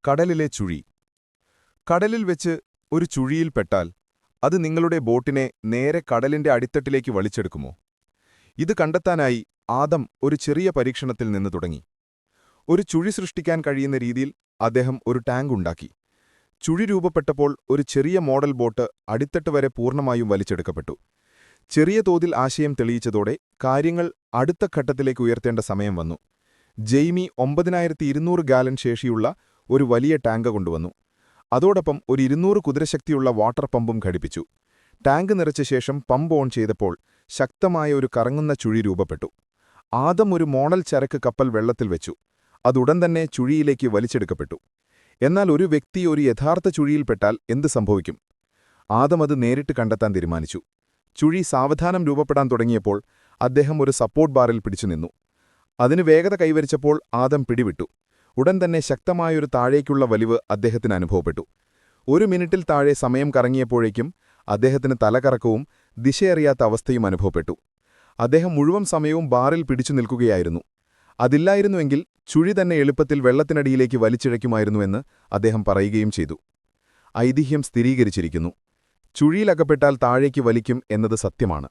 കടലിലെ ചുഴി. കടലിൽ വെച്ച് ഒരു ചുഴിയിൽപ്പെട്ടാൽ അത് നിങ്ങളുടെ ബോട്ടിനെ നേരെ കടലിന്റെ അടിത്തട്ടിലേക്ക് വലിച്ചെടുക്കുമോ? ഇത് കണ്ടെത്താനായി ആദം ഒരു ചെറിയ പരീക്ഷണത്തിൽ നിന്ന് തുടങ്ങി. ഒരു ചുഴി സൃഷ്ടിക്കാൻ കഴിയുന്ന രീതിയിൽ അദ്ദേഹം ഒരു ടാങ്ക് ഉണ്ടാക്കി. ചുഴി രൂപപ്പെട്ടപ്പോൾ ഒരു ചെറിയ മോഡൽ ബോട്ട് അടിത്തട്ട് വരെ പൂർണ്ണമായും വലിച്ചെടുക്കപ്പെട്ടു. ചെറിയ തോതിൽ ആശയം തെളിയിച്ചതോടെ കാര്യങ്ങൾ അടുത്ത ഘട്ടത്തിലേക്ക് ഉയർത്തേണ്ട സമയം വന്നു. ജെയ്മി 9200 ഗാലൻ ശേഷിയുള്ള ഒരു വലിയ ടാങ്ക് കൊണ്ടുവന്നു. അതോടൊപ്പം ഒരു 200 കുതിരശക്തിയുള്ള വാട്ടർ പമ്പും ഘടിപ്പിച്ചു. ടാങ്ക് നിറച്ച ശേഷം പമ്പ് ഓൺ ചെയ്തപ്പോൾ ശക്തമായ ഒരു കറങ്ങുന്ന ചുഴി രൂപപ്പെട്ടു. ആദം ഒരു മോഡൽ ചരക്ക് കപ്പൽ വെള്ളത്തിൽ വെച്ചു. അതുടൻ തന്നെ ചുഴിയിലേക്ക് വലിച്ചെടുക്കപ്പെട്ടു. എന്നാൽ ഒരു വ്യക്തി ഒരു യഥാർത്ഥ ചുഴിയിൽപ്പെട്ടാൽ എന്ത് സംഭവിക്കും? ആദം അത് നേരിട്ട് കണ്ടെത്താൻ തീരുമാനിച്ചു. ചുഴി സാവധാനം രൂപപ്പെടാൻ തുടങ്ങിയപ്പോൾ അദ്ദേഹം ഒരു സപ്പോർട്ട് ബാറിൽ പിടിച്ചുനിന്നു. അതിന് വേഗത കൈവരിച്ചപ്പോൾ ആദം പിടിവിട്ടു. ഉടൻ തന്നെ ശക്തമായൊരു താഴേക്കുള്ള വലിവ് അദ്ദേഹത്തിന് അനുഭവപ്പെട്ടു. 1 മിനിറ്റിൽ താഴെ സമയം കറങ്ങിയപ്പോഴേക്കും അദ്ദേഹത്തിന് തലകറക്കവും ദിശയറിയാത്ത അവസ്ഥയും അനുഭവപ്പെട്ടു. അദ്ദേഹം മുഴുവൻ സമയവും ബാറിൽ പിടിച്ചു നിൽക്കുകയായിരുന്നു. അതില്ലായിരുന്നുവെങ്കിൽ ചുഴി തന്നെ എളുപ്പത്തിൽ വെള്ളത്തിനടിയിലേക്ക് വലിച്ചിഴയ്ക്കുമായിരുന്നുവെന്ന് അദ്ദേഹം പറയുകയും ചെയ്തു. ഐതിഹ്യം സ്ഥിരീകരിച്ചിരിക്കുന്നു. ചുഴിയിലകപ്പെട്ടാൽ താഴേക്ക് വലിക്കും എന്നത് സത്യമാണ്.